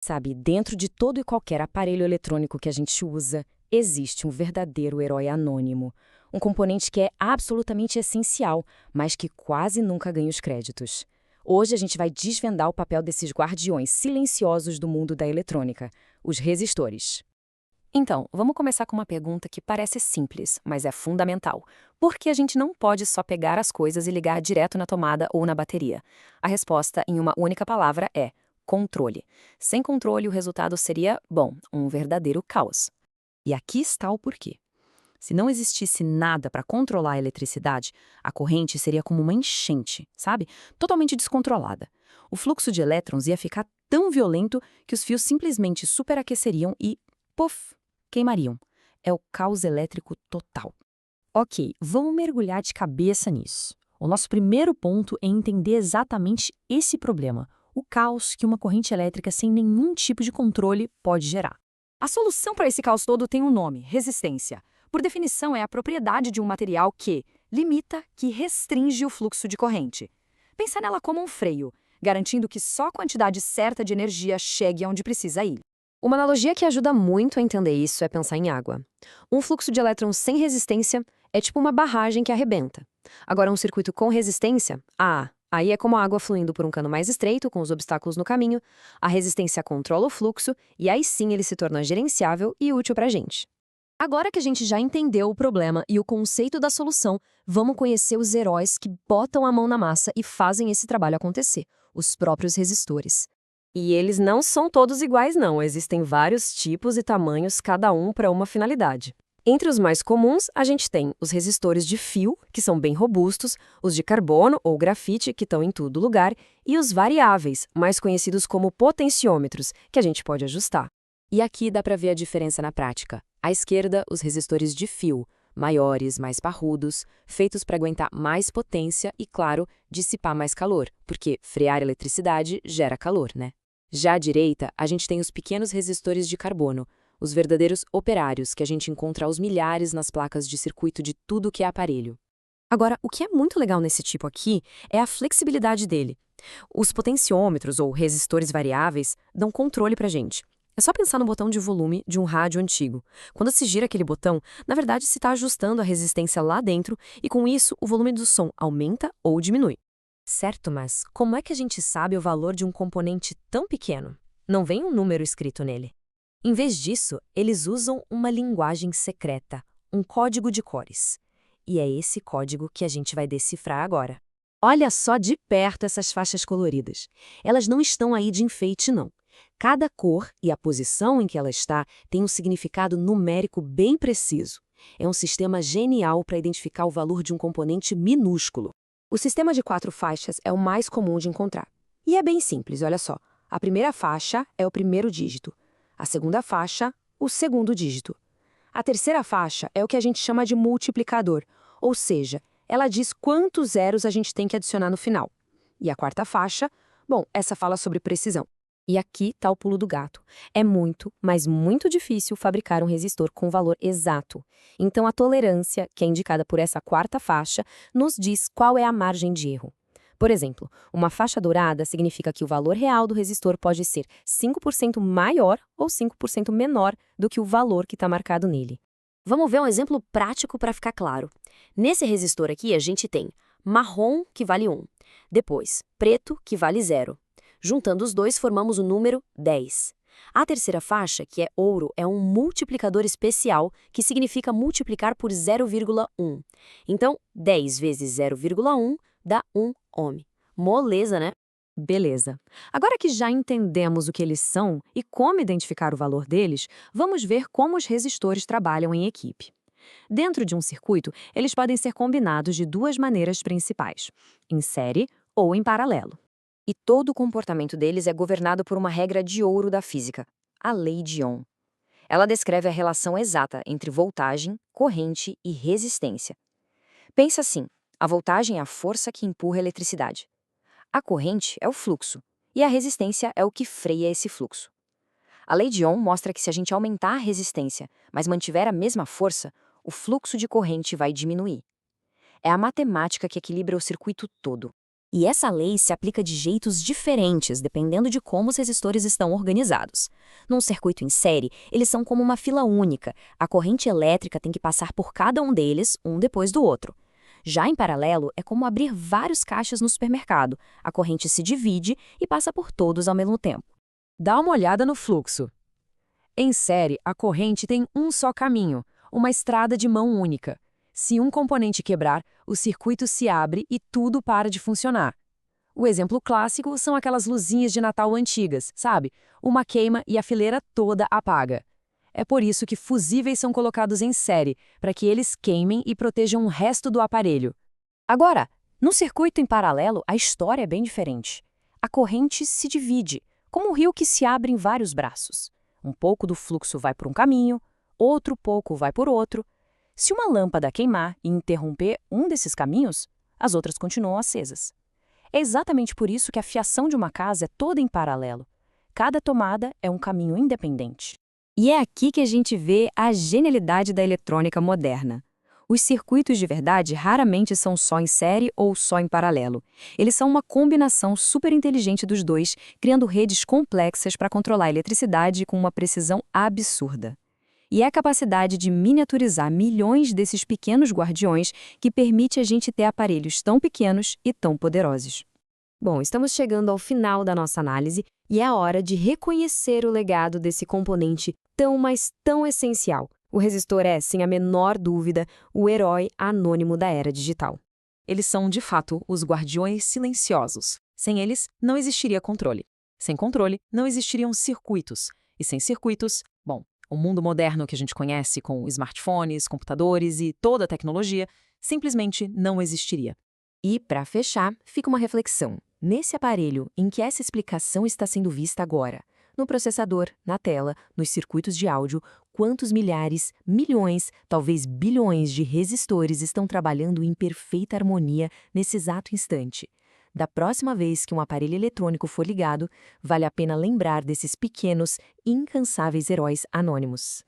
Sabe, dentro de todo e qualquer aparelho eletrônico que a gente usa, existe um verdadeiro herói anônimo. Um componente que é absolutamente essencial, mas que quase nunca ganha os créditos. Hoje a gente vai desvendar o papel desses guardiões silenciosos do mundo da eletrônica, os resistores. Então, vamos começar com uma pergunta que parece simples, mas é fundamental. Por que a gente não pode só pegar as coisas e ligar direto na tomada ou na bateria? A resposta, em uma única palavra, é controle. Sem controle, o resultado seria, bom, um verdadeiro caos. E aqui está o porquê. Se não existisse nada para controlar a eletricidade, a corrente seria como uma enchente, sabe? Totalmente descontrolada. O fluxo de elétrons ia ficar tão violento que os fios simplesmente superaqueceriam e, puff, queimariam. É o caos elétrico total. Ok, vamos mergulhar de cabeça nisso. O nosso primeiro ponto é entender exatamente esse problema, o caos que uma corrente elétrica sem nenhum tipo de controle pode gerar. A solução para esse caos todo tem um nome: resistência. Por definição, é a propriedade de um material que limita, que restringe o fluxo de corrente. Pensa nela como um freio, garantindo que só a quantidade certa de energia chegue aonde precisa ir. Uma analogia que ajuda muito a entender isso é pensar em água. Um fluxo de elétrons sem resistência é tipo uma barragem que arrebenta. Agora, um circuito com resistência, aí é como a água fluindo por um cano mais estreito, com os obstáculos no caminho, a resistência controla o fluxo e aí sim ele se torna gerenciável e útil para a gente. Agora que a gente já entendeu o problema e o conceito da solução, vamos conhecer os heróis que botam a mão na massa e fazem esse trabalho acontecer, os próprios resistores. E eles não são todos iguais, não. Existem vários tipos e tamanhos, cada um para uma finalidade. Entre os mais comuns, a gente tem os resistores de fio, que são bem robustos, os de carbono ou grafite, que estão em todo lugar, e os variáveis, mais conhecidos como potenciômetros, que a gente pode ajustar. E aqui dá para ver a diferença na prática. À esquerda, os resistores de fio, maiores, mais parrudos, feitos para aguentar mais potência e, claro, dissipar mais calor, porque frear eletricidade gera calor, né? Já à direita, a gente tem os pequenos resistores de carbono, os verdadeiros operários que a gente encontra aos milhares nas placas de circuito de tudo que é aparelho. Agora, o que é muito legal nesse tipo aqui é a flexibilidade dele. Os potenciômetros ou resistores variáveis dão controle pra gente. É só pensar no botão de volume de um rádio antigo. Quando se gira aquele botão, na verdade se está ajustando a resistência lá dentro e com isso o volume do som aumenta ou diminui. Certo, mas como é que a gente sabe o valor de um componente tão pequeno? Não vem um número escrito nele. Em vez disso, eles usam uma linguagem secreta, um código de cores. E é esse código que a gente vai decifrar agora. Olha só de perto essas faixas coloridas. Elas não estão aí de enfeite, não. Cada cor e a posição em que ela está tem um significado numérico bem preciso. É um sistema genial para identificar o valor de um componente minúsculo. O sistema de 4 faixas é o mais comum de encontrar. E é bem simples, olha só. A primeira faixa é o primeiro dígito. A segunda faixa, o segundo dígito. A terceira faixa é o que a gente chama de multiplicador, ou seja, ela diz quantos zeros a gente tem que adicionar no final. E a quarta faixa, bom, essa fala sobre precisão. E aqui está o pulo do gato. É muito, mas muito difícil fabricar um resistor com valor exato. Então a tolerância, que é indicada por essa quarta faixa, nos diz qual é a margem de erro. Por exemplo, uma faixa dourada significa que o valor real do resistor pode ser 5% maior ou 5% menor do que o valor que está marcado nele. Vamos ver um exemplo prático para ficar claro. Nesse resistor aqui, a gente tem marrom, que vale 1. Depois, preto, que vale 0. Juntando os dois, formamos o número 10. A terceira faixa, que é ouro, é um multiplicador especial, que significa multiplicar por 0,1. Então, 10 vezes 0,1 dá 1 ohm. Moleza, né? Beleza. Agora que já entendemos o que eles são e como identificar o valor deles, vamos ver como os resistores trabalham em equipe. Dentro de um circuito, eles podem ser combinados de duas maneiras principais, em série ou em paralelo. E todo o comportamento deles é governado por uma regra de ouro da física, a lei de Ohm. Ela descreve a relação exata entre voltagem, corrente e resistência. Pensa assim, a voltagem é a força que empurra a eletricidade. A corrente é o fluxo, e a resistência é o que freia esse fluxo. A lei de Ohm mostra que se a gente aumentar a resistência, mas mantiver a mesma força, o fluxo de corrente vai diminuir. É a matemática que equilibra o circuito todo. E essa lei se aplica de jeitos diferentes, dependendo de como os resistores estão organizados. Num circuito em série, eles são como uma fila única. A corrente elétrica tem que passar por cada um deles, um depois do outro. Já em paralelo, é como abrir vários caixas no supermercado. A corrente se divide e passa por todos ao mesmo tempo. Dá uma olhada no fluxo. Em série, a corrente tem um só caminho, uma estrada de mão única. Se um componente quebrar, o circuito se abre e tudo para de funcionar. O exemplo clássico são aquelas luzinhas de Natal antigas, sabe? Uma queima e a fileira toda apaga. É por isso que fusíveis são colocados em série, para que eles queimem e protejam o resto do aparelho. Agora, no circuito em paralelo, a história é bem diferente. A corrente se divide, como um rio que se abre em vários braços. Um pouco do fluxo vai por um caminho, outro pouco vai por outro. Se uma lâmpada queimar e interromper um desses caminhos, as outras continuam acesas. É exatamente por isso que a fiação de uma casa é toda em paralelo. Cada tomada é um caminho independente. E é aqui que a gente vê a genialidade da eletrônica moderna. Os circuitos de verdade raramente são só em série ou só em paralelo. Eles são uma combinação super inteligente dos dois, criando redes complexas para controlar a eletricidade com uma precisão absurda. E é a capacidade de miniaturizar milhões desses pequenos guardiões que permite a gente ter aparelhos tão pequenos e tão poderosos. Bom, estamos chegando ao final da nossa análise e é a hora de reconhecer o legado desse componente tão, mas tão essencial. O resistor é, sem a menor dúvida, o herói anônimo da era digital. Eles são, de fato, os guardiões silenciosos. Sem eles, não existiria controle. Sem controle, não existiriam circuitos. E sem circuitos, bom, o mundo moderno que a gente conhece com smartphones, computadores e toda a tecnologia simplesmente não existiria. E, para fechar, fica uma reflexão. Nesse aparelho em que essa explicação está sendo vista agora, no processador, na tela, nos circuitos de áudio, quantos milhares, milhões, talvez bilhões de resistores estão trabalhando em perfeita harmonia nesse exato instante? Da próxima vez que um aparelho eletrônico for ligado, vale a pena lembrar desses pequenos, incansáveis heróis anônimos.